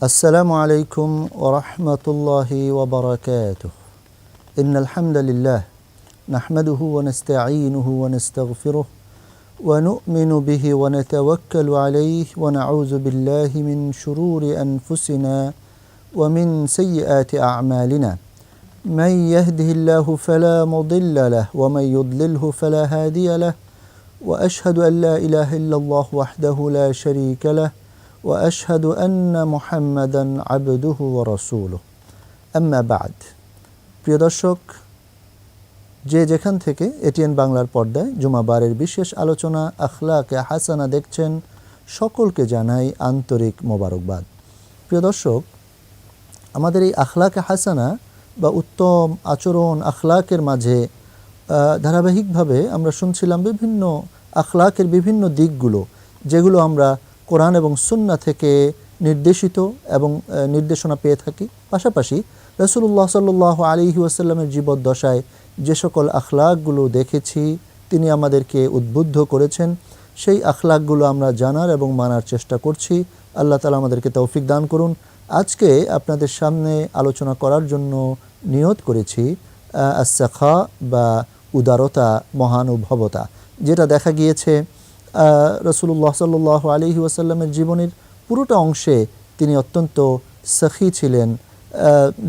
السلام عليكم ورحمة الله وبركاته. إن الحمد لله نحمده ونستعينه ونستغفره ونؤمن به ونتوكل عليه ونعوذ بالله من شرور أنفسنا ومن سيئات أعمالنا. من يهده الله فلا مضل له ومن يضلله فلا هادي له وأشهد أن لا إله إلا الله وحده لا شريك له وأشهد أن محمدا عبده ورسوله. أما بعد. প্রিয় দর্শক, যে যেখান থেকে এটিএন বাংলার পর্দায় জুমাবারের বিশেষ আলোচনা আখলাকে হাসানা দেখছেন, সকলকে জানাই আন্তরিক মোবারকবাদ। প্রিয় দর্শক, আমাদের এই আখলাকে হাসানা বা উত্তম আচরণ আখলাকের মাঝে ধারাবাহিকভাবে আমরা শুনছিলাম বিভিন্ন আখলাকের বিভিন্ন দিকগুলো, যেগুলো আমরা কোরআন এবং সুন্নাহ থেকে নির্দেশিত এবং নির্দেশনা পেয়ে থাকি। পাশাপাশি রাসূলুল্লাহ সাল্লাল্লাহু আলাইহি ওয়াসাল্লামের জীবদ্দশায় যে সকল আখলাকগুলো দেখেছি, তিনি আমাদেরকে উদ্বুদ্ধ করেছেন, সেই আখলাকগুলো আমরা জানার এবং মানার চেষ্টা করছি। আল্লাহ তাআলা আমাদেরকে তৌফিক দান করুন। আজকে আপনাদের সামনে আলোচনা করার জন্য নিয়ত করেছি আস-সাখা বা উদারতা, মহানুভবতা, যেটা দেখা গিয়েছে রাসূলুল্লাহ সাল্লাল্লাহু আলাইহি ওয়াসাল্লামের জীবনের পুরোটা অংশে তিনি অত্যন্ত সাখী ছিলেন,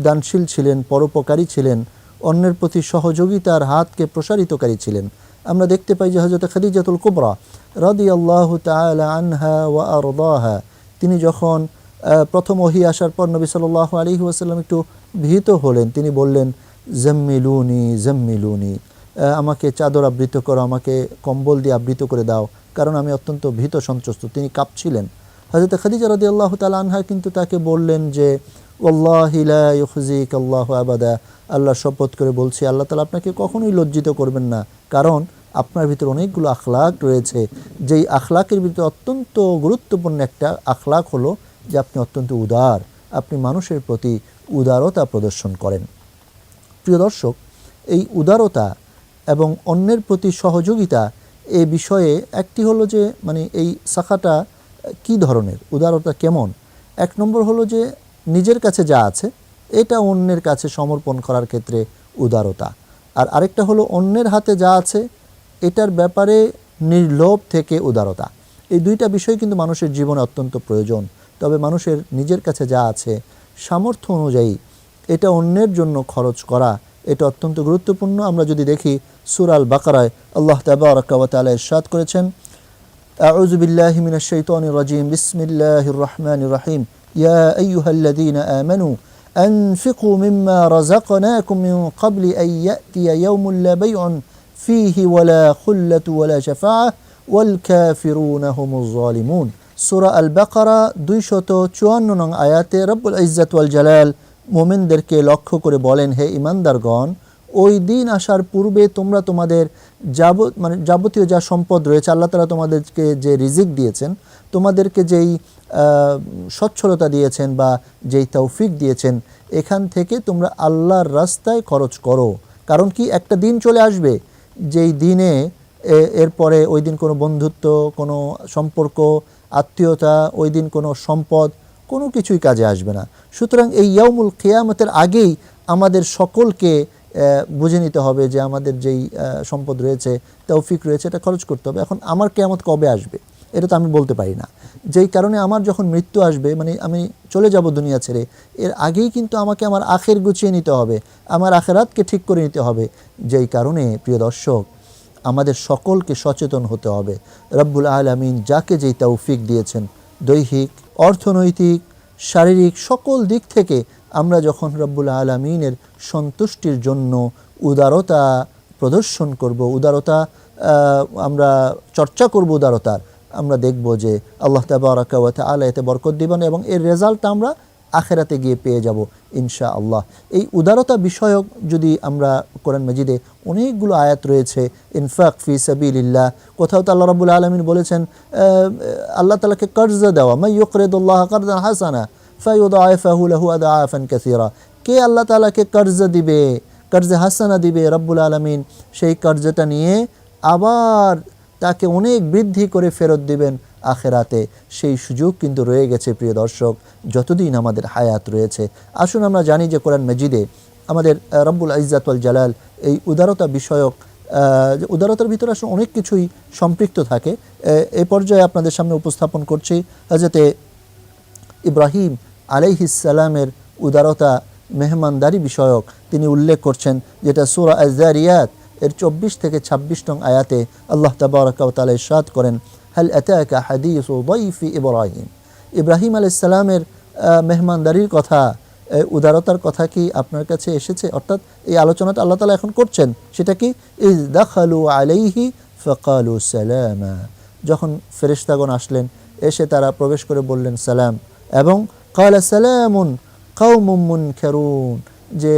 দানশীল ছিলেন, পরোপকারী ছিলেন, অন্যের প্রতি সহযোগিতার হাতকে প্রসারিতকারী ছিলেন। আমরা দেখতে পাই যে হযরত খাদিজাতুল কুবরা রাদিয়াল্লাহু তাআলা আনহা ওয়া আরদাহা, তিনি যখন প্রথম ওহী আসার পর নবী সাল্লাল্লাহু আলাইহি ওয়াসাল্লাম একটু ভীত হলেন, তিনি বললেন জাম্মিলুনি জাম্মিলুনি, আমাকে চাদর আবৃত করো, আমাকে কম্বল দিয়ে আবৃত করে দাও, কারণ আমি অত্যন্ত ভীত সন্ত্রস্ত। তিনি কাঁপছিলেন। হযরত খাদিজা রাদিয়াল্লাহু তাআলা আনহা কিন্তু তাকে বললেন যে ওয়াল্লাহি লা ইউখজিকাল্লাহু আবাদা, আল্লাহর শপথ করে বলছি, আল্লাহ তাআলা আপনাকে কখনোই লজ্জিত করবেন না, কারণ আপনার ভিতরে অনেকগুলো আখলাক রয়েছে। যেই আখলাকের ভিতরে অত্যন্ত গুরুত্বপূর্ণ একটা আখলাক হলো যে আপনি অত্যন্ত উদার, আপনি মানুষের প্রতি উদারতা প্রদর্শন করেন। প্রিয় দর্শক, এই উদারতা এবং অন্যের প্রতি সহযোগিতা এই বিষয়ে একটি হলো যে এই শাখাটা কি ধরনের, উদারতা কেমন। এক নম্বর হলো যে নিজের কাছে যা আছে এটা অন্যের কাছে সমর্পণ করার ক্ষেত্রে উদারতা, আর আরেকটা হলো অন্যের হাতে যা আছে এটার ব্যাপারে নির্লোভ থেকে উদারতা। এই দুইটা বিষয় কিন্তু মানুষের জীবনে অত্যন্ত প্রয়োজন। তবে মানুষের নিজের কাছে যা আছে সামর্থ্য অনুযায়ী এটা অন্যের জন্য খরচ করা, এটা অত্যন্ত গুরুত্বপূর্ণ। আমরা যদি দেখি সূরা আল বাকারায় আল্লাহ তাবারাকা ওয়া তাআলা ইরশাদ করেছেন, আউযু বিল্লাহি মিনাশ শাইতানির রাজীম, বিসমিল্লাহির রহমানির রহিম, ইয়া আইয়ুহাল্লাযীনা আমানু আনফিকু মিম্মা রাযাকনাকুম মিন ক্বাবলি আন ইয়াতিয়া ইয়াওমুন লা বাইউন ফীহি ওয়ালা খুল্লাতু ওয়ালা শাফাআহ ওয়াল কাফিরুনা হুমুজ যালিমুন। সূরা আল বাকারা 254 নং আয়াতে রব্বুল ইজ্জত ওয়াল জালাল মুমিনদেরকে লক্ষ্য করে বলেন, হে ঈমানদারগণ, ওই দিন আসার পূর্বে তোমরা তোমাদের যাবতীয় যা সম্পদ রয়েছে, আল্লাহ তাআলা তোমাদেরকে যে রিজিক দিয়েছেন, তোমাদেরকে যেই সচ্ছলতা দিয়েছেন বা যেই তৌফিক দিয়েছেন, এখান থেকে তোমরা আল্লাহর রাস্তায় খরচ করো। কারণ কি, একটা দিন চলে আসবে যেই দিনে এরপরে ওই দিন কোনো বন্ধুত্ব, কোনো সম্পর্ক, আত্মীয়তা, ওই দিন কোনো সম্পদ, কোনো কিছুই কাজে আসবে না। সুতরাং এই ইয়াউমুল কিয়ামতের আগেই আমাদের সকলকে বুঝে নিতে হবে যে আমাদের যেই সম্পদ রয়েছে, তৌফিক রয়েছে, এটা খরচ করতে হবে। এখন আমার কিয়ামত কবে আসবে এটা তো আমি বলতে পারি না। যেই কারণে আমার যখন মৃত্যু আসবে, আমি চলে যাব দুনিয়া ছেড়ে, এর আগেই কিন্তু আমাকে আমার আখের গুছিয়ে নিতে হবে, আমার আখেরাতকে ঠিক করে নিতে হবে। যেই কারণে প্রিয় দর্শক, আমাদের সকলকে সচেতন হতে হবে। রব্বুল আলামিন যাকে যেই তৌফিক দিয়েছেন, দৈহিক, অর্থনৈতিক, শারীরিক, সকল দিক থেকে আমরা যখন রব্বুল আলামিনের সন্তুষ্টির জন্য উদারতা প্রদর্শন করব, উদারতা আমরা চর্চা করব, উদারতার, আমরা দেখব যে আল্লাহ তাবারাকা ওয়া তাআলা এতে বরকত দিবেন এবং এর রেজাল্ট আমরা আখেরাতে গিয়ে পেয়ে যাব ইনশাআল্লাহ। এই উদারতা বিষয়ক যদি আমরা কোরআন মাজিদে অনেকগুলো আয়াত রয়েছে, ইনফাক ফি সাবিলিল্লাহ, কোথাও তো আল্লাহ রাব্বুল আলামিন বলেছেন আল্লাহ তাআলাকে কর্জ দেওয়া, মান ইউকরিদুল্লাহ কারদান হাসানা ফায়ুদাইফাহু লাহু আদআফান কাসীরা। কে আল্লাহ তাআলাকে কর্জ দিবে, কর্জে হাসানা দিবে রব্বুল আলামিন, সেই কর্জটা নিয়ে আবার তাকে অনেক বৃদ্ধি করে ফেরত দিবেন আখেরাতে সেই সুযোগ কিন্তু রয়ে গেছে প্রিয় দর্শক, যতদিন আমাদের হায়াত রয়েছে। আসুন আমরা জানি যে কোরআন মাজিদে আমাদের রব্বুল ইজ্জাত ওয়াল জালাল এই উদারতা বিষয়ক, উদারতার ভিতরে আসলে অনেক কিছুই সম্পৃক্ত থাকে। এই পর্যায়ে আপনাদের সামনে উপস্থাপন করছি হযরতে ইব্রাহিম আলাইহিস সালামের উদারতা, মেহমানদারি বিষয়ক তিনি উল্লেখ করছেন, যেটা সূরা আয-যারিয়াত এর 24 থেকে 26 নং আয়াতে আল্লাহ তাবারাকা ওয়া তাআলা ইরশাদ করেন, হাল আতাকা হাদিসু দাইফি ইব্রাহিম। ইব্রাহিম আলাইহিস সালামের মেহমানদারির কথা, উদারতার কথা কি আপনার কাছে এসেছে? অর্থাৎ এই আলোচনাটা আল্লাহ তাআলা এখন করছেন, সেটা কি? ইয দাখালু আলাইহি ফাকালু সালামা। যখন ফেরেশতাগণ আসলেন, এসে তারা প্রবেশ করে বললেন সালাম, এবং ক্বালা সালামুন কাওমুম মুনকারুন, যে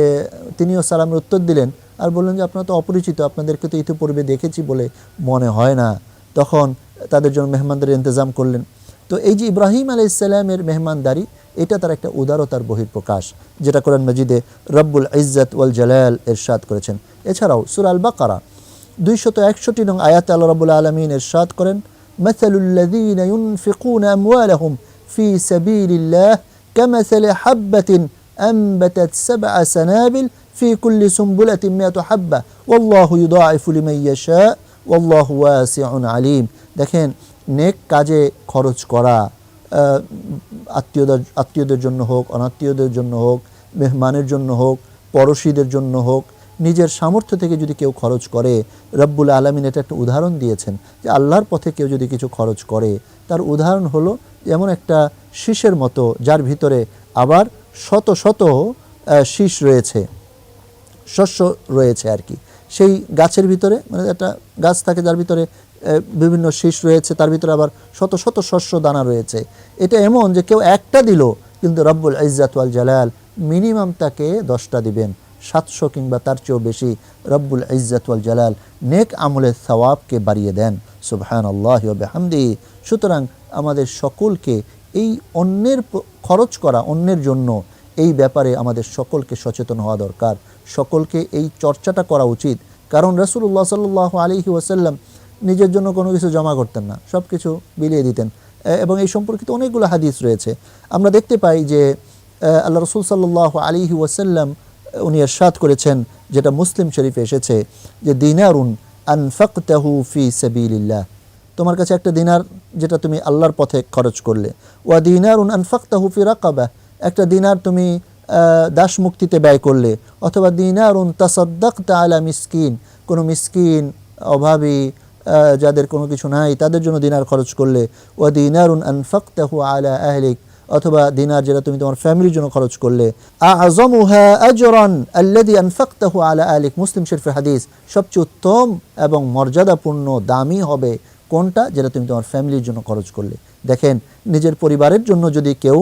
তিনিও সালামের উত্তর দিলেন আর বললেন যে আপনারা তো অপরিচিত, আপনাদেরকে তো ইতিপূর্বে দেখেছি বলে মনে হয় না। তখন তাদের জন্য মেহমানদারির ইন্তজাম করলেন। তো এই যে ইব্রাহিম আলাইহিস সালামের মেহমানদারি, এটা তার একটা উদারতার বহিঃপ্রকাশ, যেটা কোরআন মাজিদে রব্বুল ইজ্জাত ওয়াল জালাল ইরশাদ করেছেন। এছাড়াও সূরা আল বাকারা 261 নং আয়াতে আল্লাহ রাব্বুল আলামিন ইরশাদ করেন, মাসালুল লাযীনা ইউনফিকুনা আমওয়ালাহুম ফি সাবিলিল্লাহ কামাসালি হাববাতিন আনবাতাত সাবআ সানাবিল ফি কুল্লি সুমবুলাতিন মিয়াতু হাব্বা ওয়াল্লাহু ইউদাঈফু লিমান ইয়াশা ওয়াল্লাহু ওয়াসিউন আলীম। দেখেন, নেক কাজে খরচ করা, আত্মীয়দের জন্য হোক, অনাত্মীয়দের জন্য হোক, মেহমানের জন্য হোক, পড়শিদের জন্য হোক, নিজের সামর্থ্য থেকে যদি কেউ খরচ করে, রব্বুল আলামিন এটা একটা উদাহরণ দিয়েছেন যে আল্লাহর পথে কেউ যদি কিছু খরচ করে, তার উদাহরণ হলো যেমন একটা শীষের মতো, যার ভিতরে আবার শত শত শীষ রয়েছে, শস্য রয়েছে আর কি। সেই গাছের ভিতরে, মানে একটা গাছ থাকে যার ভিতরে বিভিন্ন শীষ রয়েছে, তার ভিতরে আবার শত শত শস্য দানা রয়েছে। এটা এমন যে কেউ একটা দিল, কিন্তু রব্বুল ইজ্জাত ওয়াল জালাল মিনিমাম তাকে 10টা দিবেন, 700 কিংবা তার চেয়েও বেশি। রব্বুল ইজ্জাত ওয়াল জালাল নেক আমলের সওয়াবকে বাড়িয়ে দেন। সুবহানাল্লাহি ওয়া বিহামদিহি। সুতরাং আমাদের সকলকে এই অন্যের খরচ করা, অন্যের জন্য, এই ব্যাপারে আমাদের সকলকে সচেতন হওয়া দরকার, সকলকে এই চর্চাটা করা উচিত। কারণ রাসূলুল্লাহ সাল্লাল্লাহু আলাইহি ওয়াসাল্লাম নিজের জন্য কোনো কিছু জমা করতেন না, সব কিছু বিলিয়ে দিতেন, এবং এই সম্পর্কিত অনেকগুলো হাদিস রয়েছে। আমরা দেখতে পাই যে আল্লাহ রাসূল সাল্লাল্লাহু আলাইহি ওয়াসাল্লাম উনি ইরশাদ করেছেন, যেটা মুসলিম শরীফে এসেছে, যে দিনারুন আনফাকতাহু ফি সাবিলিল্লাহ, তোমার কাছে একটা দিনার যেটা তুমি আল্লাহর পথে খরচ করলে, ওয়া দিনারুন আনফাকতাহু ফি রাকাবা, একটা দিনার তুমি দাস মুক্তিতে ব্যয় করলে, অথবা দিনারুন তাসাদ্দাকতা আলা মিসকিন, কোনো মিসকিন, অভাবী, যাদের কোনো কিছু নাই তাদের জন্য দিনার খরচ করলে, ওয়া দিনারুন আনফাকতাহু আলা আহলিক, অথবা দিনার যেটা তুমি তোমার ফ্যামিলির জন্য খরচ করলে। আযমুহা আজরান আল্লাযী আনফাকতাহু আলা আহলিক, মুসলিম শরীফের হাদিস, সবচেয়ে উত্তম এবং মর্যাদাপূর্ণ, দামি হবে কোনটা? যেটা তুমি তোমার ফ্যামিলির জন্য খরচ করলে। দেখেন, নিজের পরিবারের জন্য যদি কেউ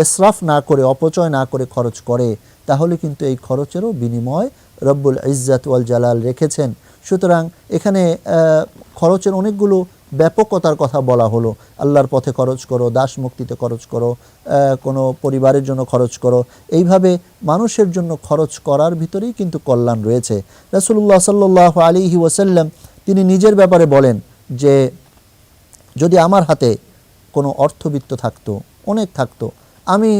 ইসরাফ না করে, অপচয় না করে খরচ করে, তাহলে কিন্তু এই খরচেরও বিনিময় রব্বুল ইজ্জাত ওয়াল জালাল রেখেছেন। সুতরাং এখানে খরচের অনেকগুলো ব্যাপকতার কথা বলা হলো। আল্লাহর পথে খরচ করো, দাস মুক্তিতে খরচ করো, কোনো পরিবারের জন্য খরচ করো, এইভাবে মানুষের জন্য খরচ করার ভিতরেই কিন্তু কল্যাণ রয়েছে। রাসূলুল্লাহ সাল্লাল্লাহু আলাইহি ওয়াসাল্লাম তিনি নিজের ব্যাপারে বলেন যে যদি আমার হাতে কোনো অর্থবিত্ত থাকতো, অনেক থাকতো, আমি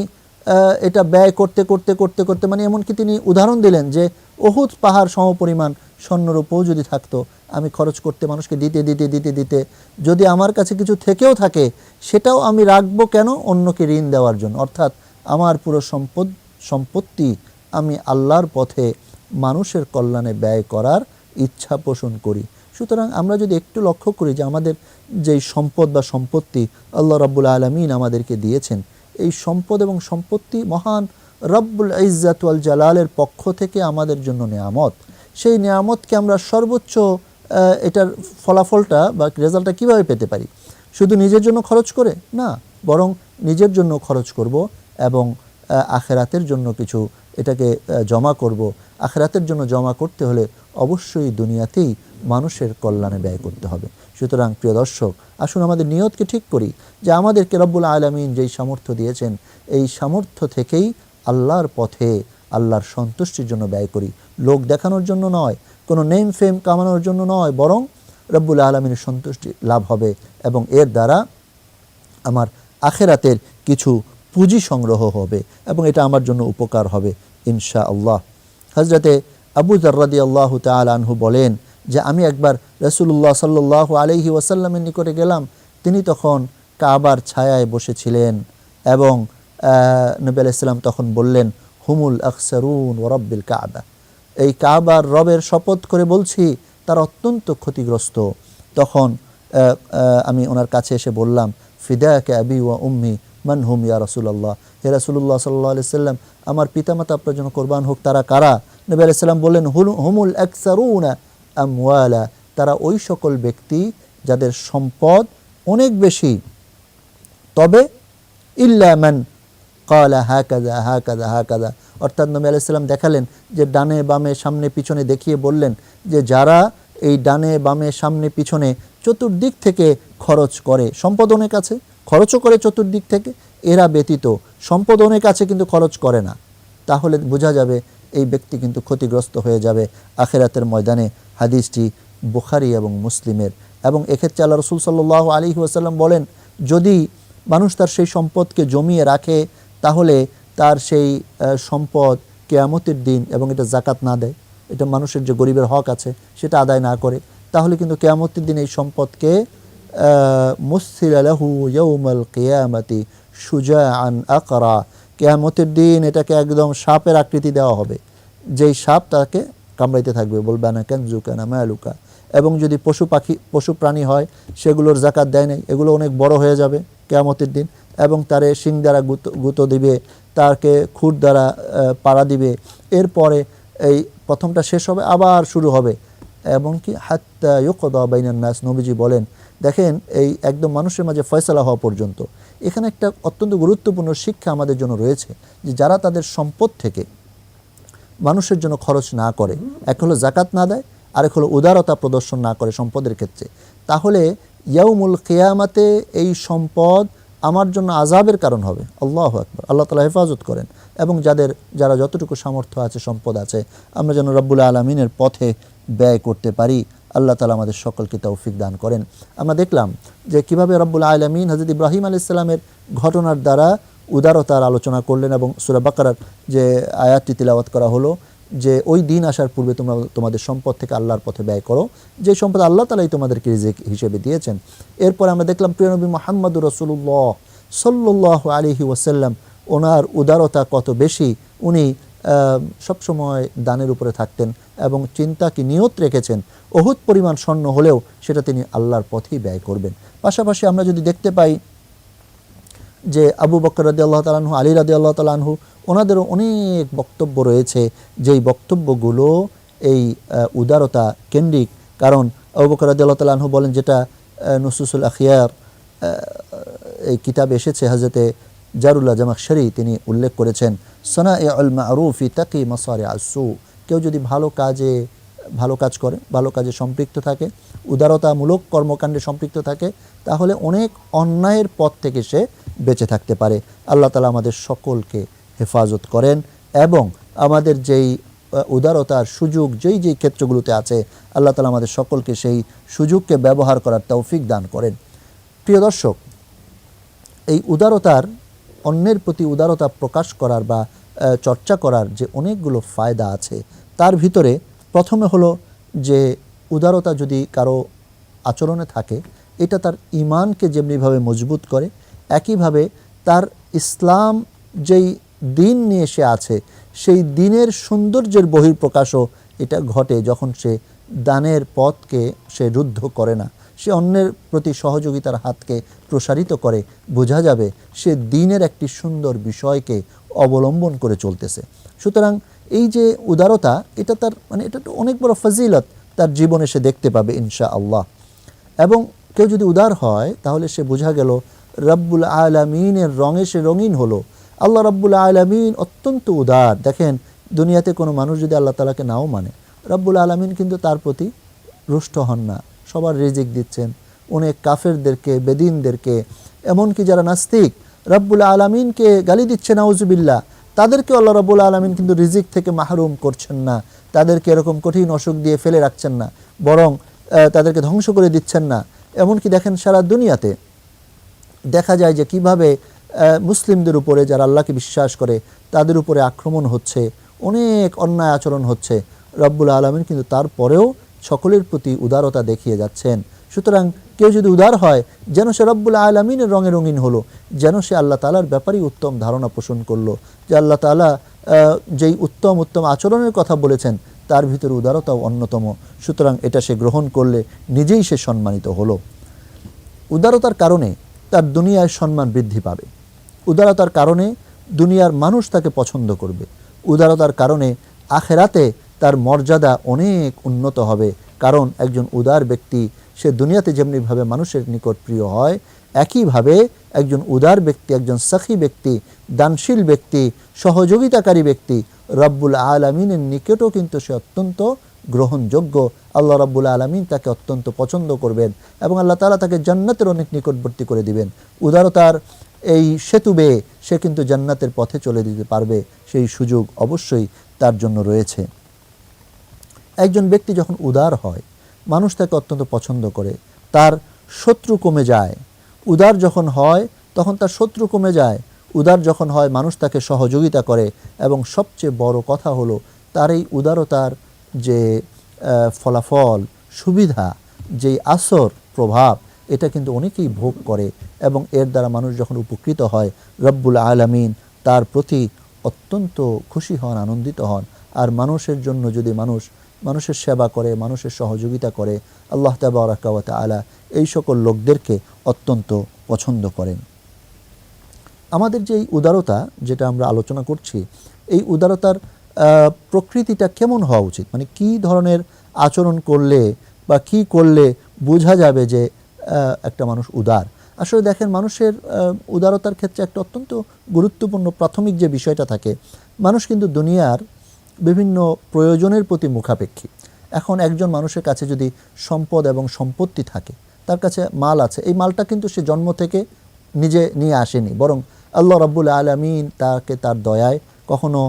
এটা ব্যয় করতে করতে করতে করতে, মানে এমনকি তিনি উদাহরণ দিলেন যে উহুদ পাহাড় সমপরিমাণ স্বর্ণরূপও যদি থাকতো, আমি খরচ করতে, মানুষকে দিতে দিতে দিতে দিতে, যদি আমার কাছে কিছু থেকেও থাকে, সেটাও আমি রাখবো কেন? অন্যকে ঋণ দেওয়ার জন্য। অর্থাৎ আমার পুরো সম্পত্তি আমি আল্লাহর পথে মানুষের কল্যাণে ব্যয় করার ইচ্ছা পোষণ করি। সুতরাং আমরা যদি একটু লক্ষ্য করি যে আমাদের যেই সম্পদ বা সম্পত্তি আল্লাহ রাব্বুল আলামিন আমাদেরকে দিয়েছেন, এই সম্পদ এবং সম্পত্তি মহান রব্বুল ইজ্জাত ওয়াল জালালের পক্ষ থেকে আমাদের জন্য নেয়ামত। সেই নেয়ামতকে আমরা সর্বোচ্চ এটার ফলাফলটা বা রেজাল্টটা কীভাবে পেতে পারি? শুধু নিজের জন্য খরচ করে না, বরং নিজের জন্য খরচ করব এবং আখেরাতের জন্য কিছু এটাকে জমা করব। আখেরাতের জন্য জমা করতে হলে অবশ্যই দুনিয়াতেই মানুষের কল্যাণে ব্যয় করতে হবে। সুতরাং প্রিয় দর্শক, আসুন আমাদের নিয়তকে ঠিক করি যে আমাদেরকে রব্বুল আলামিন যেই সামর্থ্য দিয়েছেন, এই সামর্থ্য থেকেই আল্লাহর পথে আল্লাহর সন্তুষ্টির জন্য ব্যয় করি। লোক দেখানোর জন্য নয়, কোনো নেম ফেম কামানোর জন্য নয়, বরং রব্বুল আলামিনের সন্তুষ্টি লাভ হবে এবং এর দ্বারা আমার আখেরাতের কিছু পুঁজি সংগ্রহ হবে এবং এটা আমার জন্য উপকার হবে ইনশাআল্লাহ। হযরতে আবু যর রাদিয়াল্লাহু তাআলা আনহু বলেন যে আমি একবার রাসূলুল্লাহ সাল্লাল্লাহু আলাইহি ওয়াসাল্লামের নিকটে গেলাম। তিনি তখন কাবার ছায়ায় বসেছিলেন এবং নবী আলাইহিস সালাম তখন বললেন, হুমুল আকসারুন ওয়া রাব্বিল কাবা, এই কাবার রবের শপথ করে বলছি তারা অত্যন্ত ক্ষতিগ্রস্ত। তখন আমি ওনার কাছে এসে বললাম, ফিদাকা আবি ওয়া উম্মি মান হুম ইয়া রাসূলুল্লাহ, হে রাসূলুল্লাহ সাল্লাল্লাহু আলাইহি সাল্লাম, আমার পিতামাতা আপনার জন্য কোরবান হোক, তারা কারা? নবী আলাইহিস সালাম বললেন, হুমুল আকসারুনা আমওয়ালা, তারা ওই সকল ব্যক্তি যাদের সম্পদ অনেক বেশি, তবে ইল্লা মান ক্বালা হাকাযা হাকাযা হাকাযা, অর্থাৎ নবী আলাইহিস সালাম দেখালেন যে ডানে বামে সামনে পিছনে দেখিয়ে বললেন যে যারা এই ডানে বামে সামনে পিছনে চতুর্দিক থেকে খরচ করে, সম্পদ অনেক আছে খরচও করে চতুর্দিক থেকে, এরা ব্যতীত সম্পদ অনেক আছে কিন্তু খরচ করে না, তাহলে বোঝা যাবে এই ব্যক্তি কিন্তু ক্ষতিগ্রস্ত হয়ে যাবে আখিরাতের ময়দানে। হাদিসটি বুখারী এবং মুসলিমের। এবং এক্ষেত্রে আল্লাহ রাসূল সাল্লাল্লাহু আলাইহি ওয়াসাল্লাম বলেন, যদি মানুষ তার সেই সম্পদকে জমিয়ে রাখে তাহলে তার সেই সম্পদ কিয়ামতের দিন এবং এটা যাকাত না দেয়, এটা মানুষের যে গরিবের হক আছে সেটা আদায় না করে, তাহলে কিন্তু কিয়ামতের দিন এই সম্পদকে মুসসিলা লাহু ইয়াউমাল কিয়ামাতি শুজাআন আকরা, কিয়ামতের দিন এটাকে একদম সাপের আকৃতি দেওয়া হবে, যেই সাপ তাকে কামড়াইতে থাকবে, বলবে আনা কানজুকা না মালুকা। এবং যদি পশু প্রাণী হয় সেগুলোর যাকাত দেয় নাই, এগুলো অনেক বড় হয়ে যাবে কিয়ামতের দিন এবং তারে শিং দ্বারা গুঁতো দিবে, তাকে খুর দ্বারা পাড়া দিবে, এরপরে এই প্রথমটা শেষ হবে আবার শুরু হবে, এবং কি হাত্তা ইউকদা বাইনান নাস, নবীজি বলেন দেখেন এই একদম মানুষের মাঝে ফয়সালা হওয়া পর্যন্ত। এখানে একটা অত্যন্ত গুরুত্বপূর্ণ শিক্ষা আমাদের জন্য রয়েছে যে যারা তাদের সম্পদ থেকে মানুষের জন্য খরচ না করে, এক হলো যাকাত না দেয়, আরেক হলো উদারতা প্রদর্শন না করে সম্পদের ক্ষেত্রে, তাহলে ইয়াউমুল কিয়ামাতে এই সম্পদ আমার জন্য আযাবের কারণ হবে। আল্লাহু আকবার, আল্লাহ তাআলা হেফাজত করেন। এবং যারা যতটুকু সামর্থ্য আছে সম্পদ আছে আমরা যেন রব্বুল আলামিনের পথে ব্যয় করতে পারি। আল্লাহ তাআলা আমাদের সকলকে তৌফিক দান করেন। আমরা দেখলাম যে কিভাবে রব্বুল আলামিন হযরত ইব্রাহিম আলাইহিস সালামের ঘটনার দ্বারা উদারতার আলোচনা করলেন এবং সূরা বাকারার যে আয়াতটি তিলাওয়াত করা হলো যে ওই দিন আসার পূর্বে তোমরা তোমাদের সম্পদ থেকে আল্লাহর পথে ব্যয় করো, যে সম্পদ আল্লাহ তাআলাই তোমাদেরকে রিজিক হিসেবে দিয়েছেন। এরপর আমরা দেখলাম প্রিয় নবী মুহাম্মদুর রাসূলুল্লাহ সাল্লাল্লাহু আলাইহি ওয়াসাল্লাম, ওনার উদারতা কত বেশি, উনি সবসময় দানের উপরে থাকতেন এবং চিন্তা কি নিয়ত রেখেছেন অহুত পরিমাণ স্বর্ণ হলেও সেটা তিনি আল্লাহর পথেই ব্যয় করবেন। পাশাপাশি আমরা যদি দেখতে পাই যে আবু বকর রাদিয়াল্লাহু তাআলা আনহু, আলী রাদিয়াল্লাহু তাআলা আনহু, ওনাদেরও অনেক বক্তব্য রয়েছে, যেই বক্তব্যগুলো এই উদারতা কেন্দ্রিক। কারণ আবু বকর রাদিয়াল্লাহু তাআলা আনহু বলেন, যেটা নুসুসুল আখিয়ার এই কিতাবে এসেছে, হযরতে জারুল্লাহ জামাখশরী তিনি উল্লেখ করেছেন, সানাইউল মারুফি তাকি মাসারিআস সু, কেউ যদি ভালো কাজ করে, ভালো কাজে সম্পৃক্ত থাকে, উদারতামূলক কর্মকাণ্ডে সম্পৃক্ত থাকে, তাহলে অনেক অন্যায়ের পথ থেকে সে বেঁচে থাকতে পারে। আল্লাহ তাআলা আমাদের সকলকে হেফাজত করেন এবং আমাদের যেই উদারতার সুযোগ যেই ক্ষেত্রগুলোতে আছে আল্লাহ তাআলা আমাদের সকলকে সেই সুযোগকে ব্যবহার করার তৌফিক দান করেন। প্রিয় দর্শক, এই উদারতার, অন্যের প্রতি উদারতা প্রকাশ করার বা চর্চা করার যে অনেকগুলো ফায়দা আছে, তার ভিতরে প্রথমে হলো যে উদারতা যদি কারো আচরণে থাকে, এটা তার ঈমানকে যেমনিভাবে মজবুত করে, একইভাবে তার ইসলাম যেই দিন নিয়ে সে আছে সেই দিনের সৌন্দর্যের বহিঃপ্রকাশও এটা ঘটে যখন সে দানের পথকে সে রুদ্ধ করে না, সে অন্যের প্রতি সহযোগিতার হাতকে প্রসারিত করে, বোঝা যাবে সে দিনের একটি সুন্দর বিষয়কে অবলম্বন করে চলতেছে। সুতরাং এই যে উদারতা, এটা তার এটা তো অনেক বড় ফজিলত তার জীবনে সে দেখতে পাবে ইনশাআল্লাহ। এবং কেউ যদি উদার হয় তাহলে সে বোঝা গেল রব্বুল আলামিনের রঙে সে রঙিন হলো। আল্লাহ রব্বুল আলামিন অত্যন্ত উদার। দেখেন, দুনিয়াতে কোনো মানুষ যদি আল্লাহ তাআলাকে নাও মানে, রব্বুল আলামিন কিন্তু তার প্রতি রুষ্ট হন না, সবার রিজিক দিচ্ছেন। অনেক কাফেরদেরকে, বেদিনদেরকে, এমনকি যারা নাস্তিক রব্বুল আলামিনকে গালি দিচ্ছে নাউজুবিল্লাহ, তাদেরকে আল্লাহ রব্বুল আলামিন কিন্তু রিজিক থেকে মাহরুম করছেন না, তাদেরকে এরকম কঠিন অসুখ দিয়ে ফেলে রাখছেন না, বরং তাদেরকে ধ্বংস করে দিচ্ছেন না। এমনকি দেখেন সারা দুনিয়াতে দেখা যায় যে কিভাবে মুসলিমদের উপরে যারা আল্লাহকে বিশ্বাস করে তাদের উপরে আক্রমণ হচ্ছে, অনেক অন্যায় আচরণ হচ্ছে। রব্বুল আলামিন কিন্তু তারপরেও সকলের প্রতি উদারতা দেখিয়ে যাচ্ছেন। সুতরাং কেউ যদি উদার হয়, যেন সে রব্বুল আলামিনের রঙে রঙিন হলো, যেন সে আল্লাহ তাআলার ব্যাপারেই উত্তম ধারণা পোষণ করলো যে আল্লাহ তাআলা যেই উত্তম উত্তম আচরণের কথা বলেছেন তার ভিতরে উদারতাও অন্যতম। সুতরাং এটা সে গ্রহণ করলে নিজেই সে সম্মানিত হলো। উদারতার কারণে তার দুনিয়ায় সম্মান বৃদ্ধি পাবে, উদারতার কারণে দুনিয়ার মানুষ তাকে পছন্দ করবে, উদারতার কারণে আখেরাতে তার মর্যাদা অনেক উন্নত হবে। কারণ একজন উদার ব্যক্তি সে দুনিয়াতে যেমনিভাবে মানুষের নিকট প্রিয় হয়, একইভাবে একজন উদার ব্যক্তি, একজন সাখী ব্যক্তি, দানশীল ব্যক্তি, সহযোগিতাকারী ব্যক্তি রব্বুল আলামিনের নিকটও কিন্তু সে অত্যন্ত গ্রহণযোগ্য। আল্লাহ রাব্বুল আলামিন তাকে অত্যন্ত পছন্দ করবেন এবং আল্লাহ তাআলা তাকে জান্নাতের অনেক নিকটবর্তী করে দিবেন। উদারতার এই সেতু বেয়ে সে কিন্তু জান্নাতের পথে চলে দিতে পারবে, সেই সুযোগ অবশ্যই তার জন্য রয়েছে। একজন ব্যক্তি যখন উদার হয়, মানুষ তাকে অত্যন্ত পছন্দ করে, তার শত্রু কমে যায়। উদার যখন হয় তখন তার শত্রু কমে যায়। উদার যখন হয় মানুষ তাকে সহযোগিতা করে এবং সবচেয়ে বড় কথা হলো তার এই উদারতার যে ফলাফল, সুবিধা, যেই আসর, প্রভাব, এটা কিন্তু অনেকেই ভোগ করে এবং এর দ্বারা মানুষ যখন উপকৃত হয় রব্বুল আলামিন তার প্রতি অত্যন্ত খুশি হন, আনন্দিত হন। আর মানুষের জন্য যদি মানুষের সেবা করে, মানুষের সহযোগিতা করে, আল্লাহ তাবারাকা ওয়া তাআলা এই সকল লোকদেরকে অত্যন্ত পছন্দ করেন। আমাদের যে এই উদারতা যেটা আমরা আলোচনা করছি, এই উদারতার প্রকৃতিটা কেমন হওয়া উচিত, মানে কি ধরনের আচরণ করলে বা কি করলে বোঝা যাবে যে একটা মানুষ উদার। আসলে দেখেন, মানুষের উদারতার ক্ষেত্রে একটা অত্যন্ত গুরুত্বপূর্ণ প্রাথমিক যে বিষয়টা থাকে, মানুষ কিন্তু দুনিয়ার বিভিন্ন প্রয়োজনের প্রতি মুখাপেক্ষী। এখন একজন মানুষের কাছে যদি সম্পদ এবং সম্পত্তি থাকে, তার কাছে মাল আছে, এই মালটা কিন্তু সে জন্ম থেকে নিজে নিয়ে আসেনি, বরং আল্লাহ রাব্বুল আলামিন তাকে তার দয়ায়, কখনো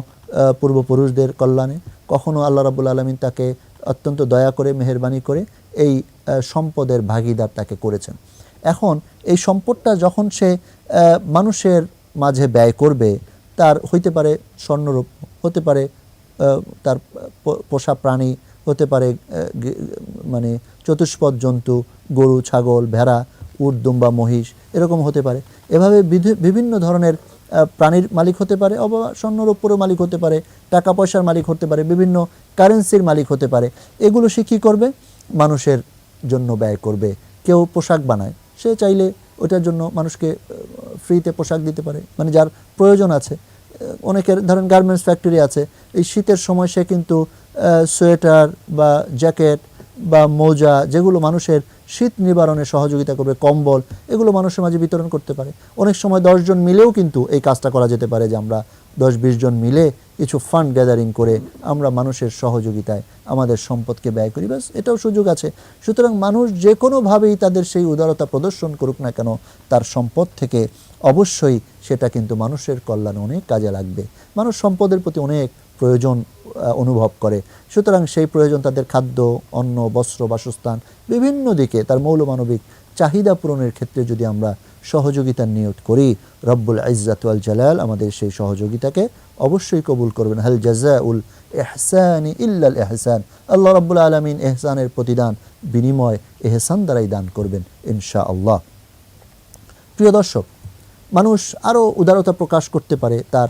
পূর্বপুরুষদের কল্যাণে, কখনো আল্লাহ রাব্বুল আলামিন তাকে অত্যন্ত দয়া করে, মেহেরবানি করে এই সম্পদের ভাগিদার তাকে করেছেন। এখন এই সম্পদটা যখন সে মানুষের মাঝে ব্যয় করবে, তার হইতে পারে স্বর্ণরূপ, হতে পারে তার পোষা প্রাণী, হতে পারে মানে চতুষ্পদ জন্তু, গরু, ছাগল, ভেড়া, উট, দুম্বা, মহিষ, এরকম হতে পারে। এভাবে বিভিন্ন ধরনের প্রাণীর মালিক হতে পারে, অথবা স্বর্ণরূপেরও মালিক হতে পারে, টাকা পয়সার মালিক হতে পারে, বিভিন্ন কারেন্সির মালিক হতে পারে। এগুলো সে কী করবে? মানুষের জন্য ব্যয় করবে। কেউ পোশাক বানায়, সে চাইলে ওটার জন্য মানুষকে ফ্রিতে পোশাক দিতে পারে, মানে যার প্রয়োজন আছে। অনেকের ধরেন গার্মেন্টস ফ্যাক্টরি আছে, এই শীতের সময় সে কিন্তু সোয়েটার বা জ্যাকেট বা মোজা, যেগুলো মানুষের শীত নিবারণে সহযোগিতা করবে, কম্বল, এগুলো মানুষের মাঝে বিতরণ করতে পারে। অনেক সময় 10 জন মিলেও কিন্তু এই কাজটা করা যেতে পারে, যে আমরা 10-20 জন মিলে কিছু ফান্ড গ্যাদারিং করে আমরা মানুষের সহযোগিতায় আমাদের সম্পদকে ব্যয় করি, ব্যাস, এটাও সুযোগ আছে। সুতরাং মানুষ যে কোনোভাবেই তাদের সেই উদারতা প্রদর্শন করুক না কেন, তার সম্পদ থেকে অবশ্যই সেটা কিন্তু মানুষের কল্যাণে অনেক কাজে লাগবে। মানুষ সম্পদের প্রতি অনেক প্রয়োজন অনুভব করে, সুতরাং সেই প্রয়োজন তাদের খাদ্য, অন্ন, বস্ত্র, বাসস্থান, বিভিন্ন দিকে তার মৌলমানবিক চাহিদা পূরণের ক্ষেত্রে যদি আমরা সহযোগিতার নিয়ত করি, রব্বুল ইজ্জাত ওয়াল জালাল আমাদের সেই সহযোগিতাকে অবশ্যই কবুল করবেন। হাল জাযাউল ইহসানি ইল্লাল ইহসান, আল্লাহ রাব্বুল আলামিন ইহসানের প্রতিদান বিনিময় ইহসান দ্বারাই দান করবেন ইনশাআল্লাহ। প্রিয় দর্শক, মানুষ আরও উদারতা প্রকাশ করতে পারে তার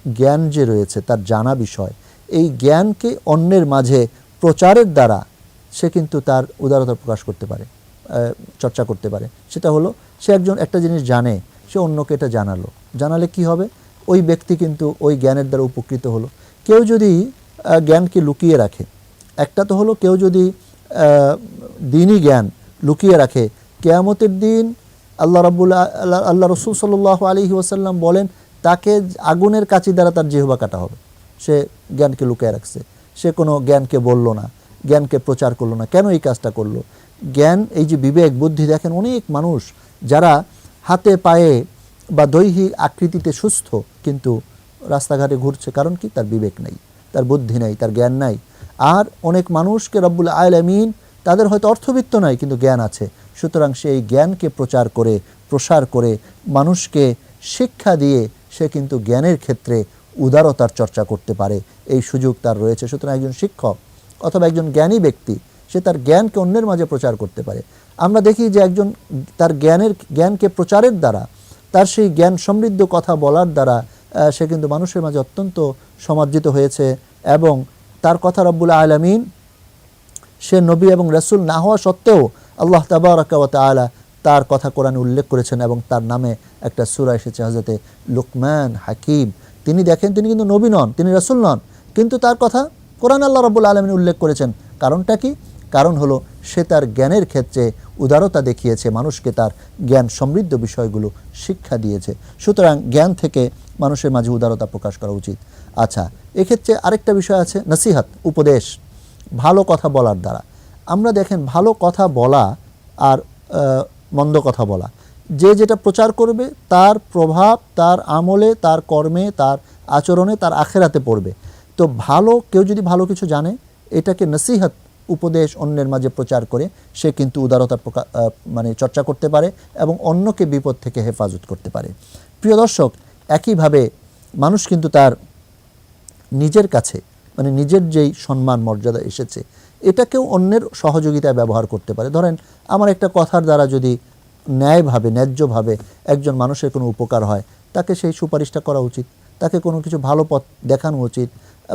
জ্ঞান যে রয়েছে, তার জানা বিষয়, এই জ্ঞানকে অন্যের মাঝে প্রচারের দ্বারা সে কিন্তু তার উদারতা প্রকাশ করতে পারে, চর্চা করতে পারে। সেটা হলো, সে একটা জিনিস জানে, সে অন্যকে এটা জানালে কি হবে? ওই ব্যক্তি কিন্তু ওই জ্ঞানের দ্বারা উপকৃত হলো। কেউ যদি জ্ঞানকে লুকিয়ে রাখে, একটা তো হলো কেউ যদি দ্বীনি জ্ঞান লুকিয়ে রাখে, কিয়ামতের দিন আল্লাহ রাসূল সাল্লাল্লাহু আলাইহি ওয়াসাল্লাম বলেন তাকে আগুনের কাঁচি দ্বারা তার জিহ্বা কাটা হবে। সে জ্ঞানকে লুকিয়ে রাখছে, সে কোনো জ্ঞানকে বলল না, জ্ঞানকে প্রচার করলো না। কেন এই কাজটা করলো? জ্ঞান, এই যে বিবেক বুদ্ধি, দেখেন অনেক মানুষ যারা হাতে পায়ে বা দৈহিক আকৃতিতে সুস্থ কিন্তু রাস্তাঘাটে ঘুরছে, কারণ কি? তার বিবেক নাই, তার বুদ্ধি নাই, তার জ্ঞান নাই। আর অনেক মানুষকে রব্বুল আলামিন তাদের হয়তো অর্থবিত্ত নাই, কিন্তু জ্ঞান আছে। সুতরাং সেই জ্ঞানকে প্রসার করে মানুষকে শিক্ষা দিয়ে সে কিন্তু জ্ঞানের ক্ষেত্রে উদারতার চর্চা করতে পারে, এই সুযোগ তার রয়েছে। সুতরাং একজন শিক্ষক অথবা একজন জ্ঞানী ব্যক্তি সে তার জ্ঞানকে অন্যের মাঝে প্রচার করতে পারে। আমরা দেখি যে একজন তার জ্ঞানকে প্রচারের দ্বারা, তার সেই জ্ঞান সমৃদ্ধ কথা বলার দ্বারা সে কিন্তু মানুষের মাঝে অত্যন্ত সমাদৃত হয়েছে। এবং তার কথা রব্বুল আলামিন, সে নবী এবং রাসূল না হওয়া সত্ত্বেও আল্লাহ তাবারাকা ওয়া তাআলা তার কথা কোরআনে উল্লেখ করেছেন এবং তার নামে একটা সূরা এসেছে, হযরতে লুকমান হাকিম। তিনি দেখেন, তিনি কিন্তু নবী নন, তিনি রাসূল নন, কিন্তু তার কথা কোরআন আল্লাহ রাব্বুল আলামিন উল্লেখ করেছেন। কারণটা কি? কারণ হলো সে তার জ্ঞানের ক্ষেত্রে উদারতা দেখিয়েছে, মানুষকে তার জ্ঞান সমৃদ্ধ বিষয়গুলো শিক্ষা দিয়েছে। সুতরাং জ্ঞান থেকে মানুষের মাঝে উদারতা প্রকাশ করা উচিত। আচ্ছা, এক্ষেত্রে আরেকটা বিষয় আছে, নসিহত, উপদেশ, ভালো কথা বলার দ্বারা। আমরা দেখেন, ভালো কথা বলা আর মন্দ কথা বলা, যে যেটা প্রচার করবে তার প্রভাব তার আমলে, তার কর্মে, তার আচরণে, তার আখেরাতে পড়বে। তো কেউ যদি ভালো কিছু জানে, এটাকে নসিহত, উপদেশ অন্যের মাঝে প্রচার করে সে কিন্তু উদারতা চর্চা করতে পারে এবং অন্যকে বিপদ থেকে হেফাজত করতে পারে। প্রিয় দর্শক, একইভাবে মানুষ কিন্তু তার নিজের কাছে নিজের যেই সম্মান মর্যাদা এসেছে এটাকেও অন্যের সহযোগিতায় ব্যবহার করতে পারে। ধরেন, আমার একটা কথার দ্বারা যদি ন্যায্যভাবে একজন মানুষের কোনো উপকার হয়, তাকে সেই সুপারিশটা করা উচিত, তাকে কোনো কিছু ভালো পথ দেখানো উচিত।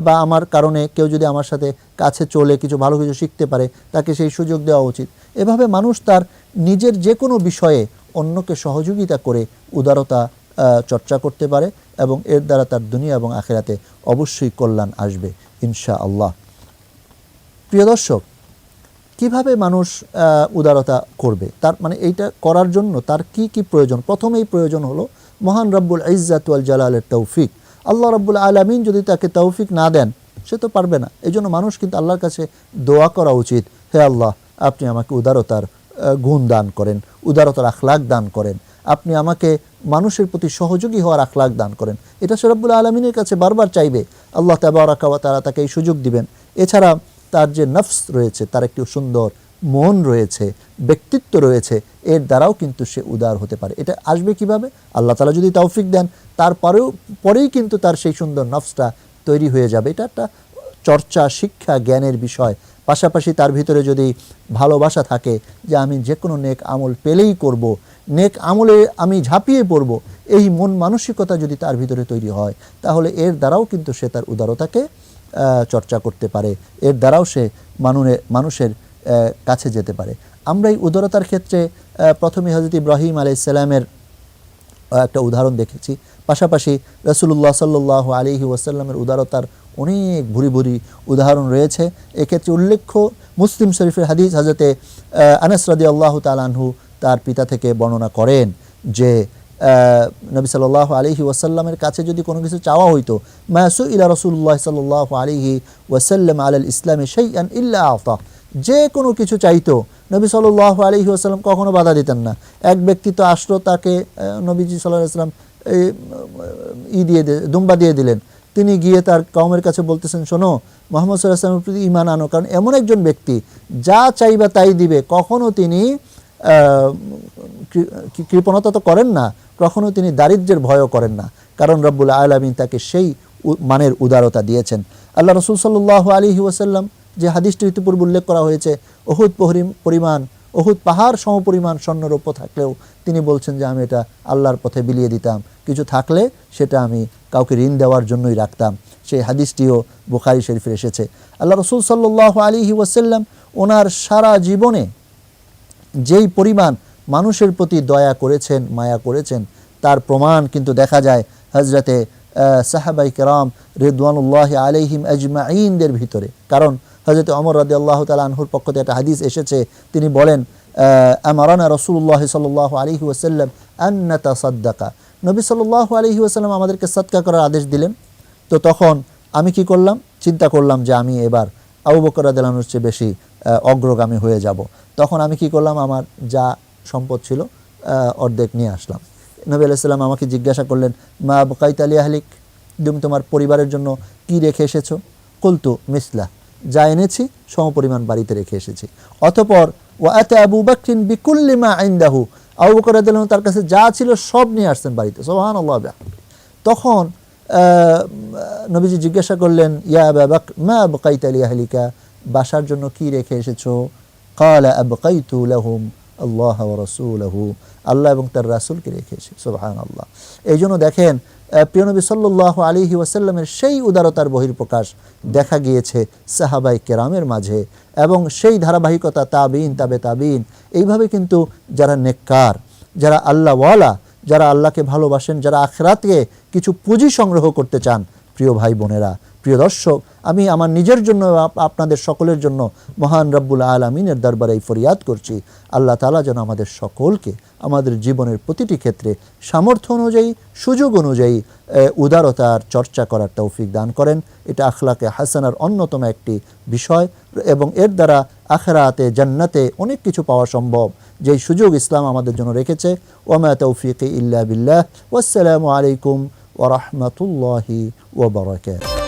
বা আমার কারণে কেউ যদি আমার সাথে কাছে চলে কিছু ভালো কিছু শিখতে পারে, তাকে সেই সুযোগ দেওয়া উচিত। এভাবে মানুষ তার নিজের যে কোনো বিষয়ে অন্যকে সহযোগিতা করে উদারতা চর্চা করতে পারে এবং এর দ্বারা তার দুনিয়া এবং আখিরাতে অবশ্যই কল্যাণ আসবে ইনশাআল্লাহ। প্রিয় দর্শক, কিভাবে মানুষ উদারতা করবে, তার এইটা করার জন্য তার কি কি প্রয়োজন? প্রথমেই প্রয়োজন হলো মহান রব্বুল ইজ্জাত ওয়াল জালালের তৌফিক। আল্লাহ রব্বুল আলামিন যদি তাকে তৌফিক না দেন, সে তো পারবে না। এই জন্য মানুষ কিন্তু আল্লাহর কাছে দোয়া করা উচিত, হে আল্লাহ, আপনি আমাকে উদারতার গুণ দান করেন, উদারতার আখলাক দান করেন, আপনি আমাকে মানুষের প্রতি সহযোগী হওয়ার আখলাক দান করেন। এটা সে রব্বুল আলামিনের কাছে বারবার চাইবে। আল্লাহ তাবারাকা ওয়া তাআলা তাকে এই সুযোগ দিবেন। এছাড়া তার যে নফস রয়েছে, তার একটি সুন্দর মন রয়েছে, ব্যক্তিত্ব রয়েছে, এর দ্বারাও কিন্তু সে উদার হতে পারে। এটা আসবে কিভাবে? আল্লাহ তাআলা যদি তৌফিক দেন, পরেই কিন্তু তার সেই সুন্দর নফসটা তৈরি হয়ে যাবে। এটা একটা চর্চা, শিক্ষা, জ্ঞানের বিষয়। পাশাপাশি তার ভিতরে যদি ভালোবাসা থাকে যে আমি যে কোনো নেক আমল পেলেই করব, নেক আমলে আমি ঝাঁপিয়ে পড়ব, এই মন মানসিকতা যদি তার ভিতরে তৈরি হয়, তাহলে এর দ্বারাও কিন্তু সে তার উদারতাকে চর্চা করতে পারে, এর দ্বারাও সে মানুষের কাছে যেতে পারে। আমরা এই উদারতার ক্ষেত্রে প্রথমে হযরত ইব্রাহিম আলাইহিস সালামের একটা উদাহরণ দেখেছি। পাশাপাশি রাসূলুল্লাহ সাল্লাল্লাহু আলাইহি ওয়াসাল্লামের উদারতার অনেক ভুরি উদাহরণ রয়েছে। এক্ষেত্রে উল্লেখ্য মুসলিম শরীফের হাদিস, হযরতে আনাস রাদিয়াল্লাহু তাআলা আনহু তার পিতা থেকে বর্ণনা করেন যে নবী সাল্লাল্লাহু আলাইহি ওয়াসাল্লামের কাছে যদি কোনো কিছু চাওয়া হইতো, মা সুইলা রাসূলুল্লাহ সাল্লাল্লাহু আলাইহি ওয়াসাল্লাম আলাল ইসলামি শাইআন ইল্লা আতা, যে কোনো কিছু চাইতো নবী সাল্লাল্লাহু আলাইহি ওয়াসাল্লাম কখনো বাধা দিতেন না। এক ব্যক্তি তো আসলো, তাকে নবীজি সাল্লাল্লাহু আলাইহি ওয়াসাল্লাম দুম্বা দিয়ে দিলেন। তিনি গিয়ে তার কওমের কাছে বলতেছেন, শোনো, মুহাম্মদ সাল্লাল্লাহু আলাইহি ওয়াসাল্লামের প্রতি ঈমান আনো, কারণ এমন একজন ব্যক্তি যা চাইবা তাই দিবে, কখনো তিনি কৃপণতা তো করেন না, কখনো তিনি দারিদ্র্যের ভয়ও করেন না, কারণ রব্বুল আলামিন তাকে সেই মানের উদারতা দিয়েছেন। আল্লাহ রাসূল সাল্লাল্লাহু আলাইহি ওয়াসাল্লাম যে হাদিসটি ইতিপূর্বে উল্লেখ করা হয়েছে, উহুদ পাহাড় সমপরিমাণ স্বর্ণরৌপ্য থাকলেও তিনি বলছেন যে আমি এটা আল্লাহর পথে বিলিয়ে দিতাম, কিছু থাকলে সেটা আমি কাউকে ঋণ দেওয়ার জন্যই রাখতাম। সেই হাদিসটিও বুখারী শরীফে এসেছে। আল্লাহ রাসূল সাল্লাল্লাহু আলাইহি ওয়াসাল্লাম ওনার সারা জীবনে যেই পরিমাণ মানুষের প্রতি দয়া করেছেন, মায়া করেছেন, তার প্রমাণ কিন্তু দেখা যায় হযরতে সাহাবায়ে কেরাম রিদওয়ানুল্লাহি আলাইহিম আজমাইনদের ভিতরে। কারণ হযরত ওমর রাদিয়াল্লাহু তাআলা আনহুর পক্ষ থেকে একটা হাদিস এসেছে, তিনি বলেন, আমারানা রাসূলুল্লাহ সাল্লাল্লাহু আলাইহি ওয়াসাল্লাম আন নাতাসাদদাকা, নবী সাল্লাল্লাহু আলাইহি ওয়াসাল্লাম আমাদেরকে সাদকা করার আদেশ দিলেন। তো তখন আমি কি করলাম? চিন্তা করলাম যে আমি এবার আবু বকর রাদিয়াল্লাহু আনহুর চেয়ে বেশি অগ্রগামী হয়ে যাব। তখন আমি কি করলাম? আমার যা সম্পদ ছিল অর্ধেক নিয়ে আসলাম। নবী আলাইহিস সালাম আমাকে জিজ্ঞাসা করলেন, মা বাকাইতা লি আহলিক, তুমি তোমার পরিবারের জন্য কি রেখে এসেছো? কুলতু মিসলা, যা এনেছি সমপরিমাণ বাড়িতে রেখে এসেছি। অতঃপর ওয়াতা আবু বকরিন বিকুল্লি মা ইনদাহু, আবু বকর রাদিয়াল্লাহু তার কাছে যা ছিল সব নিয়ে আসছেন বাড়িতে। সুবহানাল্লাহ। তখন নবীজি জিজ্ঞাসা করলেন, ইয়া আবা বকর মা আবকাইতা লি আহলিকা, বাসার জন্য কি রেখে এসেছো? ক্বালা আবকাইতু লাহুম আল্লাহ ওয়া রাসূলহু, আল্লাহ এবং তার রাসূলকে রেখে এসেছি। সুবহানাল্লাহ। এই জন্য দেখেন প্রিয় নবী সাল্লাল্লাহু আলাইহি ওয়াসাল্লামের সেই উদারতার বহিঃপ্রকাশ দেখা গিয়েছে সাহাবায়ে কেরামের মাঝে, এবং সেই ধারাবাহিকতা তাবিঈন, তাবে তাবিঈন, এইভাবে কিন্তু যারা নেককার, যারা আল্লাহওয়ালা, যারা আল্লাহকে ভালোবাসেন, যারা আখিরাতকে কিছু পুঁজি সংগ্রহ করতে চান, প্রিয় ভাই বোনেরা, প্রিয় দর্শক, আমি আমার নিজের জন্য, আপনাদের সকলের জন্য মহান রব্বুল আলামিনের দরবারে ফরিয়াদ করছি, আল্লাহ তাআলা যেন আমাদের সকলকে আমাদের জীবনের প্রতিটি ক্ষেত্রে সামর্থ্য অনুযায়ী, সুযোগ অনুযায়ী উদারতার চর্চা করার তৌফিক দান করেন। এটা আখলাকে হাসানার অন্যতম একটি বিষয়, এবং এর দ্বারা আখিরাতে জান্নাতে অনেক কিছু পাওয়া সম্ভব, যেই সুযোগ ইসলাম আমাদের জন্য রেখেছে। ওয়া তৌফিকি ইল্লা বিল্লাহ। ওয়াসসালামু আলাইকুম ওয়া রাহমাতুল্লাহি ওয়া বারাকাতুহু।